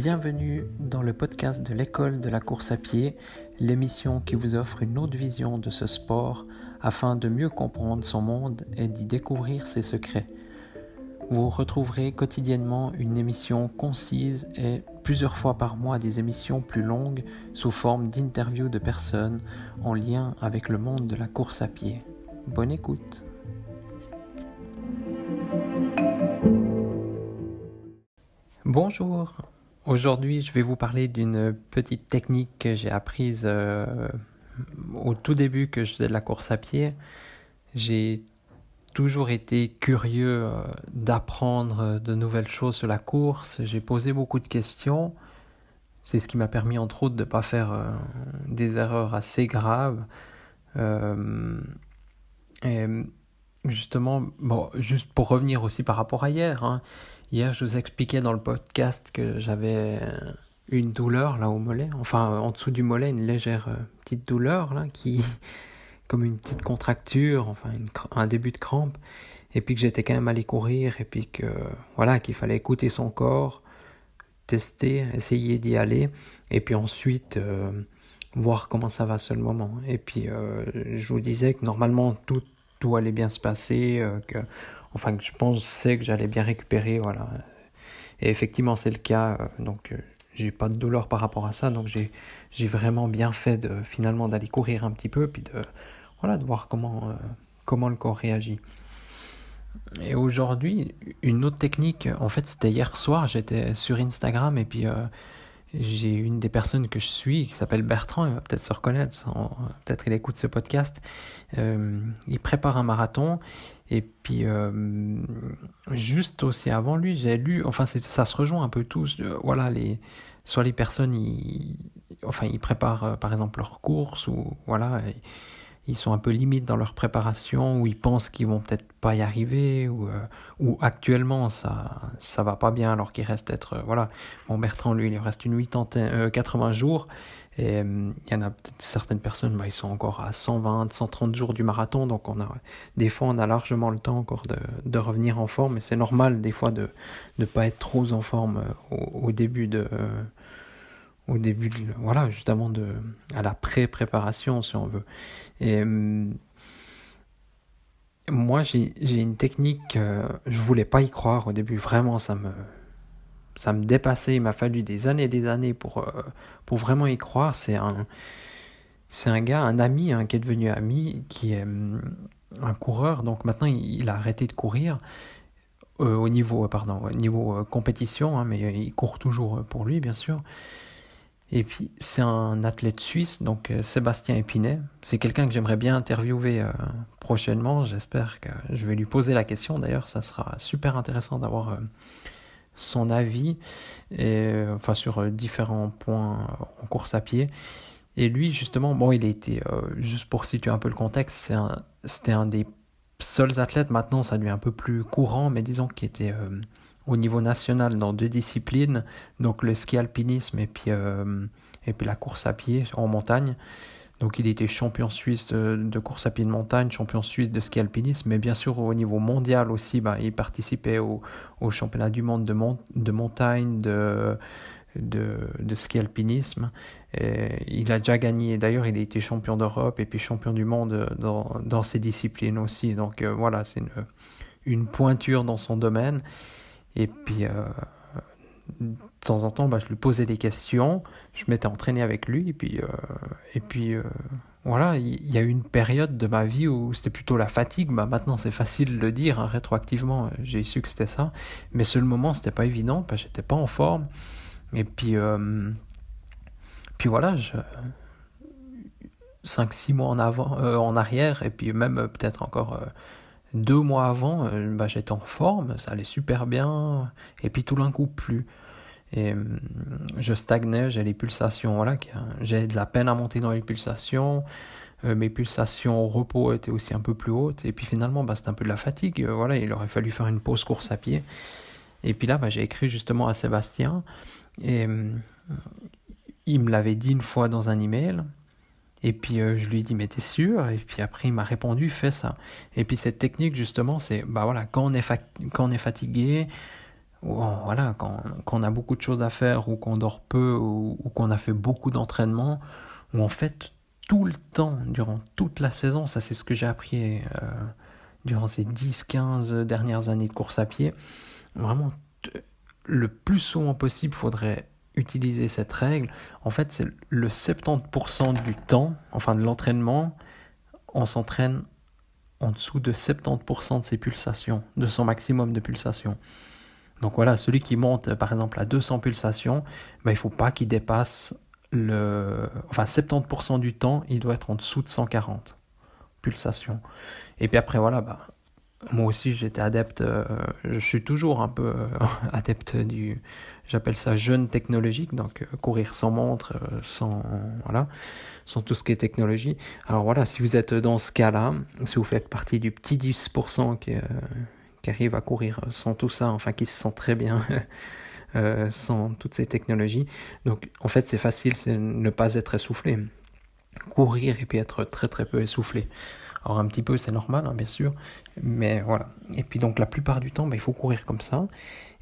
Bienvenue dans le podcast de l'école de la course à pied, l'émission qui vous offre une autre vision de ce sport afin de mieux comprendre son monde et d'y découvrir ses secrets. Vous retrouverez quotidiennement une émission concise et plusieurs fois par mois des émissions plus longues sous forme d'interviews de personnes en lien avec le monde de la course à pied. Bonne écoute! Bonjour! Aujourd'hui, je vais vous parler d'une petite technique que j'ai apprise au tout début que je faisais de la course à pied. J'ai toujours été curieux d'apprendre de nouvelles choses sur la course. J'ai posé beaucoup de questions. C'est ce qui m'a permis, entre autres, de ne pas faire des erreurs assez graves. Et justement, juste pour revenir aussi par rapport à hier, Hier, je vous expliquais dans le podcast que j'avais une douleur là au mollet, enfin en dessous du mollet, une légère petite douleur là, comme une petite contracture, enfin un début de crampe, et puis que j'étais quand même allé courir, et puis que voilà, qu'il fallait écouter son corps, tester, essayer d'y aller, et puis ensuite voir comment ça va sur le moment. Et puis je vous disais que normalement tout allait bien se passer, que je pensais que j'allais bien récupérer, voilà. Et effectivement, c'est le cas, donc j'ai pas de douleur par rapport à ça, donc j'ai vraiment bien fait finalement d'aller courir un petit peu, puis de voir comment le corps réagit. Et aujourd'hui, une autre technique, en fait, c'était hier soir, j'étais sur Instagram, et puis j'ai une des personnes que je suis qui s'appelle Bertrand, il va peut-être se reconnaître, peut-être il écoute ce podcast. Il prépare un marathon, et puis juste aussi avant lui, j'ai lu, ça se rejoint un peu tous, soit les personnes, ils préparent par exemple leur course, ou voilà, ils sont un peu limites dans leur préparation, ou ils pensent qu'ils vont peut-être pas y arriver, ou actuellement ça va pas bien, alors qu'il reste peut-être, Bertrand, lui, il lui reste 80 jours, et il y en a peut-être certaines personnes, ils sont encore à 120, 130 jours du marathon, donc des fois on a largement le temps encore de revenir en forme, et c'est normal des fois de ne pas être trop en forme au début justement à la pré-préparation, si on veut. Et moi, j'ai une technique, je voulais pas y croire au début, vraiment, ça me dépassait, il m'a fallu des années pour vraiment y croire. C'est un gars, un ami, qui est devenu ami, qui est un coureur, donc maintenant il a arrêté de courir au niveau compétition, mais il court toujours pour lui, bien sûr. Et puis, c'est un athlète suisse, donc Sébastien Épinay. C'est quelqu'un que j'aimerais bien interviewer prochainement. J'espère que je vais lui poser la question. D'ailleurs, ça sera super intéressant d'avoir son avis sur différents points en course à pied. Et lui, justement, il a été, juste pour situer un peu le contexte, c'était un des seuls athlètes, maintenant ça devient un peu plus courant, mais disons qu'il était au niveau national dans 2 disciplines, donc le ski alpinisme et puis la course à pied en montagne. Donc il était champion suisse de course à pied de montagne, champion suisse de ski alpinisme, mais bien sûr au niveau mondial aussi, il participait au championnat du monde de montagne, de ski alpinisme. Et il a déjà gagné, d'ailleurs il a été champion d'Europe et puis champion du monde dans ces disciplines aussi. Donc c'est une pointure dans son domaine. Et puis, de temps en temps, je lui posais des questions, je m'étais entraîné avec lui, et puis il y a eu une période de ma vie où c'était plutôt la fatigue. Maintenant, c'est facile de le dire, rétroactivement, j'ai su que c'était ça, mais sur le moment, c'était pas évident, parce que j'étais pas en forme. Et puis 5-6 mois en arrière, et puis même peut-être encore 2 mois avant, j'étais en forme, ça allait super bien, et puis tout d'un coup plus. Et je stagnais, j'ai les pulsations, j'ai de la peine à monter dans les pulsations, mes pulsations au repos étaient aussi un peu plus hautes, et puis finalement c'était un peu de la fatigue, il aurait fallu faire une pause course à pied. Et puis là j'ai écrit justement à Sébastien, et il me l'avait dit une fois dans un email. Et puis je lui ai dit, mais t'es sûr? Et puis après il m'a répondu, fais ça. Et puis cette technique justement, c'est quand on est fatigué, voilà, quand on a beaucoup de choses à faire ou qu'on dort peu ou qu'on a fait beaucoup d'entraînement, où en fait tout le temps, durant toute la saison, ça c'est ce que j'ai appris durant ces 10-15 dernières années de course à pied, vraiment le plus souvent possible, il faudrait utiliser cette règle. En fait, c'est le 70% du temps, enfin de l'entraînement, on s'entraîne en dessous de 70% de ses pulsations, de son maximum de pulsations. Donc voilà, celui qui monte par exemple à 200 pulsations, il ne faut pas qu'il dépasse 70% du temps, il doit être en dessous de 140 pulsations. Et puis après, voilà, moi aussi j'étais adepte, je suis toujours un peu adepte j'appelle ça jeûne technologique, donc courir sans montre, sans tout ce qui est technologie. Alors voilà, si vous êtes dans ce cas-là, si vous faites partie du petit 10% qui arrive à courir sans tout ça, enfin qui se sent très bien sans toutes ces technologies, donc en fait c'est facile, c'est ne pas être essoufflé. Courir et puis être très très peu essoufflé. Alors un petit peu c'est normal bien sûr, mais voilà. Et puis donc la plupart du temps il faut courir comme ça.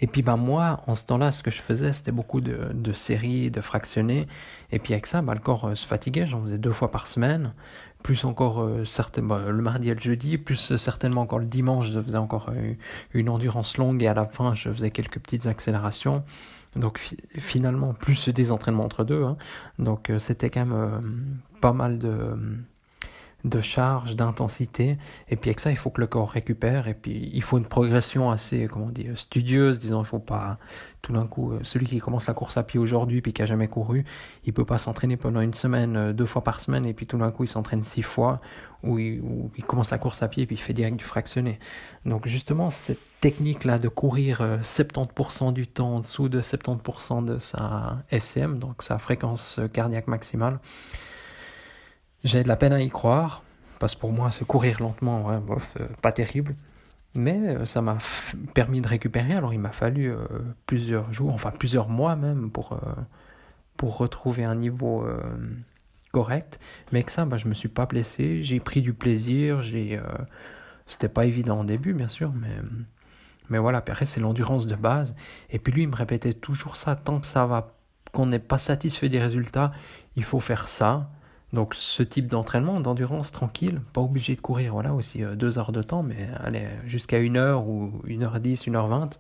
Et puis moi en ce temps-là ce que je faisais c'était beaucoup de séries, de fractionnés. Et puis avec ça le corps se fatiguait, j'en faisais 2 fois par semaine. Plus encore le mardi et le jeudi, plus certainement encore le dimanche je faisais encore une endurance longue et à la fin je faisais quelques petites accélérations. Donc finalement plus des entraînements entre deux. Donc c'était quand même pas mal de charge, d'intensité, et puis avec ça il faut que le corps récupère, et puis il faut une progression assez, studieuse, disons, il faut pas tout d'un coup, celui qui commence la course à pied aujourd'hui puis qui a jamais couru, il peut pas s'entraîner pendant une semaine, 2 fois par semaine, et puis tout d'un coup il s'entraîne 6 fois, ou il commence la course à pied et puis il fait direct du fractionné. Donc justement cette technique là de courir 70% du temps en dessous de 70% de sa FCM, donc sa fréquence cardiaque maximale, j'ai de la peine à y croire, parce que pour moi, se courir lentement, pas terrible. Mais ça m'a permis de récupérer. Alors il m'a fallu plusieurs jours, enfin plusieurs mois même, pour retrouver un niveau correct. Mais avec ça, je me suis pas blessé, j'ai pris du plaisir. C'était pas évident au début, bien sûr, mais voilà. Puis après, c'est l'endurance de base. Et puis lui, il me répétait toujours ça, tant que ça va, qu'on n'est pas satisfait des résultats, il faut faire ça. Donc ce type d'entraînement, d'endurance tranquille, pas obligé de courir, voilà, aussi 2 heures de temps, mais allez, jusqu'à 1 heure ou 1h10, 1h20.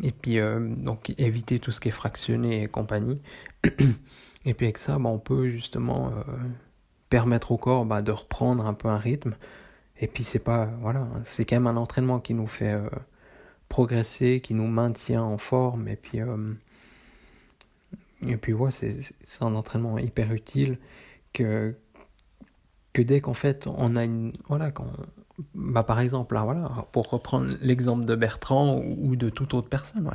Et puis donc éviter tout ce qui est fractionné et compagnie. Et puis avec ça, on peut justement permettre au corps de reprendre un peu un rythme. Et puis c'est c'est quand même un entraînement qui nous fait progresser, qui nous maintient en forme. Et puis c'est un entraînement hyper utile que dès qu'en fait on a par exemple là, pour reprendre l'exemple de Bertrand ou de toute autre personne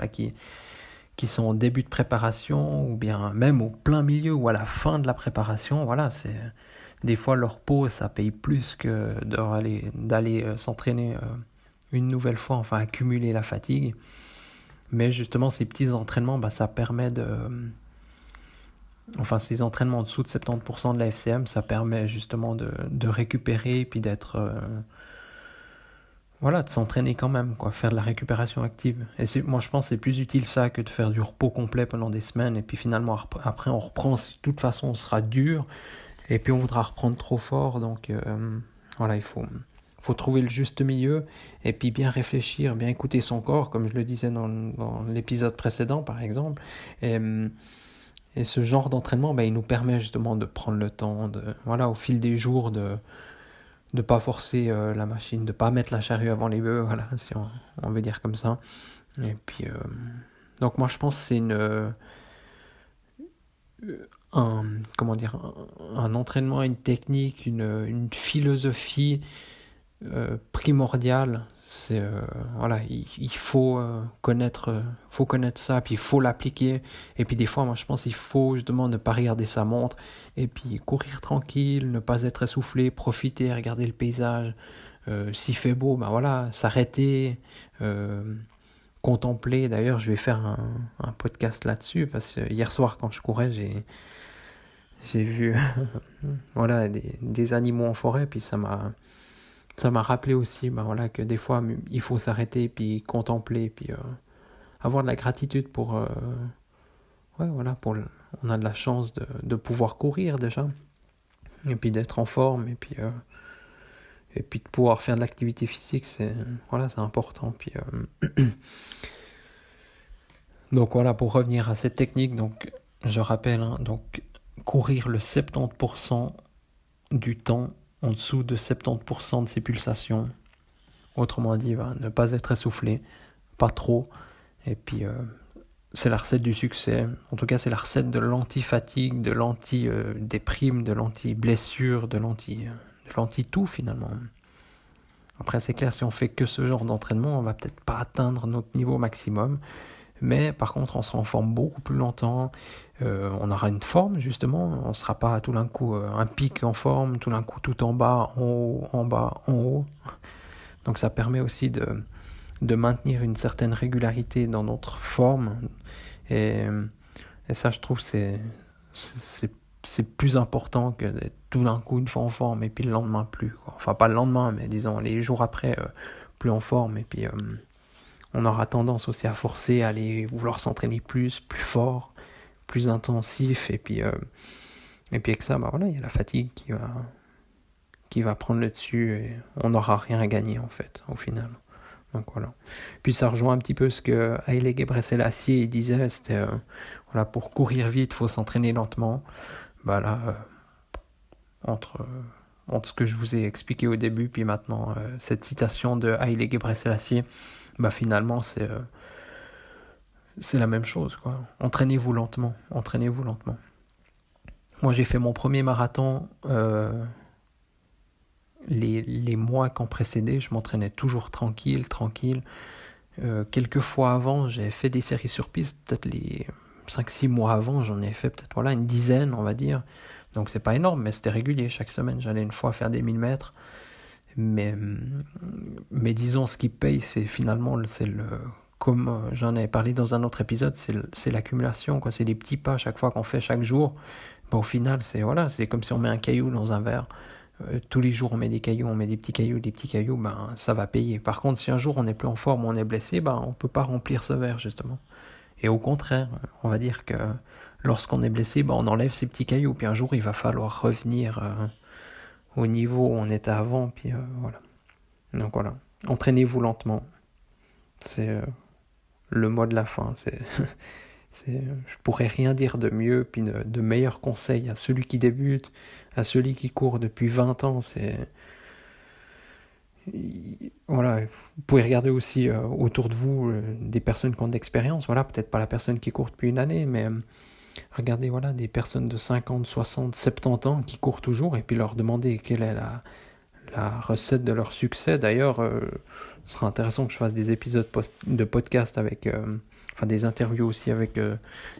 qui sont au début de préparation ou bien même au plein milieu ou à la fin de la préparation, c'est des fois leur pause ça paye plus que d'aller s'entraîner une nouvelle fois, enfin accumuler la fatigue. Mais justement ces petits entraînements ça permet ces entraînements en dessous de 70% de la FCM, ça permet justement de récupérer et puis d'être de s'entraîner quand même, faire de la récupération active. Et moi je pense que c'est plus utile ça que de faire du repos complet pendant des semaines, et puis finalement après on reprend, de toute façon on sera dur, et puis on voudra reprendre trop fort. Donc il faut trouver le juste milieu, et puis bien réfléchir, bien écouter son corps, comme je le disais dans l'épisode précédent par exemple. Et ce genre d'entraînement, il nous permet justement de prendre le temps, au fil des jours, de pas forcer la machine, de pas mettre la charrue avant les bœufs, si on veut dire comme ça. Et puis, donc moi je pense que c'est un entraînement, une technique, une philosophie primordial. C'est il faut connaître ça, puis il faut l'appliquer. Et puis des fois moi je pense qu'il faut justement ne pas regarder sa montre et puis courir tranquille, ne pas être essoufflé, profiter, regarder le paysage, s'il fait beau s'arrêter, contempler. D'ailleurs je vais faire un podcast là-dessus, parce que hier soir quand je courais j'ai vu des animaux en forêt, puis ça m'a ça m'a rappelé aussi voilà, que des fois, il faut s'arrêter, puis contempler, puis avoir de la gratitude pour... ouais, voilà, on a de la chance de pouvoir courir déjà, et puis d'être en forme, et puis de pouvoir faire de l'activité physique, c'est important. Puis, donc voilà, pour revenir à cette technique, donc je rappelle, donc courir le 70% du temps en dessous de 70% de ses pulsations. Autrement dit, ne pas être essoufflé, pas trop. Et puis, c'est la recette du succès. En tout cas, c'est la recette de l'anti-fatigue, de l'anti-déprime, de l'anti-blessure, de l'anti-tout finalement. Après, c'est clair, si on fait que ce genre d'entraînement, on va peut-être pas atteindre notre niveau maximum. Mais par contre, on sera en forme beaucoup plus longtemps. On aura une forme, justement. On ne sera pas tout d'un coup un pic en forme, tout d'un coup tout en bas, en haut, en bas, en haut. Donc ça permet aussi de maintenir une certaine régularité dans notre forme. Et ça, je trouve, c'est plus important que d'être tout d'un coup une fois en forme et puis le lendemain plus, quoi. Enfin, pas le lendemain, mais disons les jours après, plus en forme. Et puis, on aura tendance aussi à forcer, à aller vouloir s'entraîner plus fort, plus intensif. Et puis avec ça, il y a la fatigue qui va prendre le dessus et on n'aura rien à gagner, en fait, au final. Donc voilà. Puis ça rejoint un petit peu ce que Haile Gebrselassie disait, c'était pour courir vite, il faut s'entraîner lentement. Entre ce que je vous ai expliqué au début, puis maintenant cette citation de Haile Gebrselassie, finalement c'est la même chose, quoi. Entraînez-vous lentement. Moi j'ai fait mon premier marathon les mois qui ont précédé, je m'entraînais toujours tranquille. Quelques fois avant, j'avais fait des séries sur piste, peut-être les 5-6 mois avant, j'en ai fait peut-être une dizaine, on va dire. Donc c'est pas énorme, mais c'était régulier. Chaque semaine, j'allais une fois faire des 1000 mètres. Mais disons, ce qui paye, c'est finalement, comme j'en avais parlé dans un autre épisode, c'est l'accumulation, quoi. C'est les petits pas chaque fois qu'on fait chaque jour. Au final, c'est comme si on met un caillou dans un verre. Tous les jours on met des petits cailloux, ça va payer. Par contre, si un jour on n'est plus en forme, on est blessé, on peut pas remplir ce verre, justement. Et au contraire, on va dire que lorsqu'on est blessé, on enlève ces petits cailloux, puis un jour il va falloir revenir au niveau où on était avant, puis voilà. Donc voilà, entraînez-vous lentement. C'est le mot de la fin. Je pourrais rien dire de mieux, puis de meilleurs conseils à celui qui débute, à celui qui court depuis 20 ans. Voilà, vous pouvez regarder aussi autour de vous des personnes qui ont de l'expérience. Voilà, peut-être pas la personne qui court depuis une année, mais regardez des personnes de 50, 60, 70 ans qui courent toujours, et puis leur demander quelle est la recette de leur succès. D'ailleurs, ce sera intéressant que je fasse des épisodes de podcast avec... des interviews aussi avec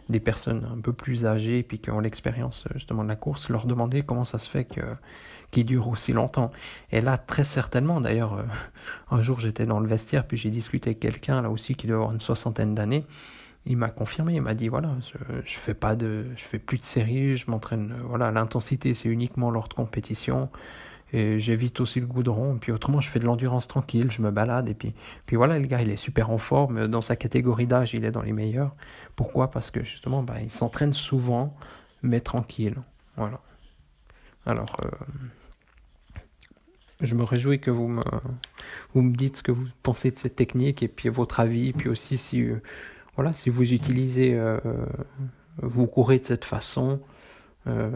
des personnes un peu plus âgées puis qui ont l'expérience justement de la course, leur demander comment ça se fait qu'ils durent aussi longtemps. Et là, très certainement, d'ailleurs, un jour j'étais dans le vestiaire puis j'ai discuté avec quelqu'un là aussi qui doit avoir une 60aine d'années. Il m'a confirmé, il m'a dit je fais plus de séries, je m'entraîne, l'intensité c'est uniquement lors de compétition. Et j'évite aussi le goudron, puis autrement je fais de l'endurance tranquille, je me balade, et puis le gars il est super en forme, dans sa catégorie d'âge il est dans les meilleurs. Pourquoi ? Parce que justement il s'entraîne souvent, mais tranquille. Voilà. Alors, je me réjouis que vous me dites ce que vous pensez de cette technique, et puis votre avis, et puis aussi si vous utilisez, vous courez de cette façon.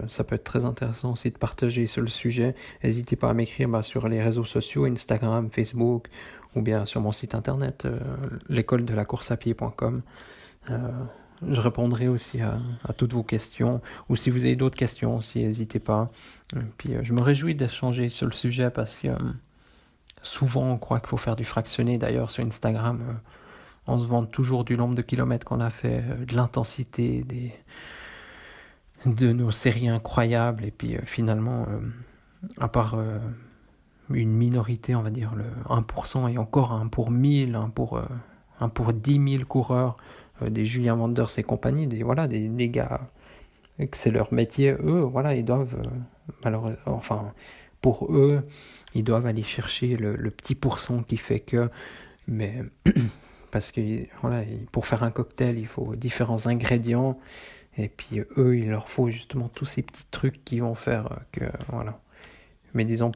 Ça peut être très intéressant aussi de partager sur le sujet. N'hésitez pas à m'écrire sur les réseaux sociaux, Instagram, Facebook, ou bien sur mon site internet, l'écoledelacourseapied.com. Je répondrai aussi à toutes vos questions, ou si vous avez d'autres questions aussi, n'hésitez pas. Puis je me réjouis d'échanger sur le sujet parce que souvent on croit qu'il faut faire du fractionné. D'ailleurs sur Instagram, on se vante toujours du nombre de kilomètres qu'on a fait, de l'intensité, de nos séries incroyables, et puis finalement à part une minorité, on va dire le 1%, et encore un pour 1000, un pour 10 000 coureurs, des Julien Manders et compagnie, des gars que c'est leur métier, eux, ils doivent pour eux, ils doivent aller chercher le petit pourcent qui fait que... Mais parce que voilà, pour faire un cocktail, il faut différents ingrédients. Et puis eux, il leur faut justement tous ces petits trucs qui vont faire que... Voilà. Mais disons,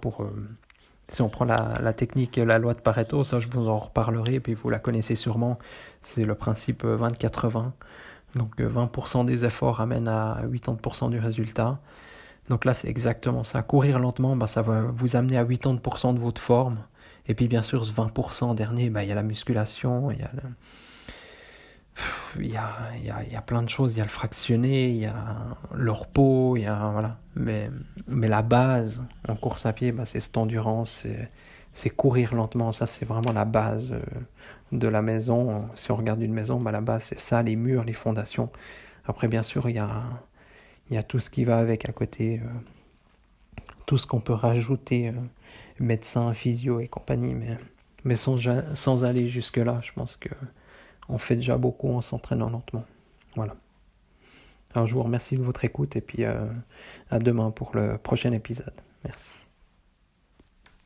si on prend la technique, la loi de Pareto, ça je vous en reparlerai, et puis vous la connaissez sûrement, c'est le principe 20-80. Donc 20% des efforts amènent à 80% du résultat. Donc là, c'est exactement ça. Courir lentement, ça va vous amener à 80% de votre forme. Et puis bien sûr, ce 20% dernier, il y a la musculation, il y a plein de choses. Il y a le fractionné, il y a le repos, voilà. Mais la base en course à pied, c'est cette endurance, c'est courir lentement. Ça, c'est vraiment la base de la maison. Si on regarde une maison, la base, c'est ça, les murs, les fondations. Après, bien sûr, il y a tout ce qui va avec à côté, tout ce qu'on peut rajouter, médecin, physio et compagnie. Mais sans aller jusque-là, je pense que on fait déjà beaucoup en s'entraînant lentement. Voilà. Alors je vous remercie de votre écoute et puis à demain pour le prochain épisode. Merci.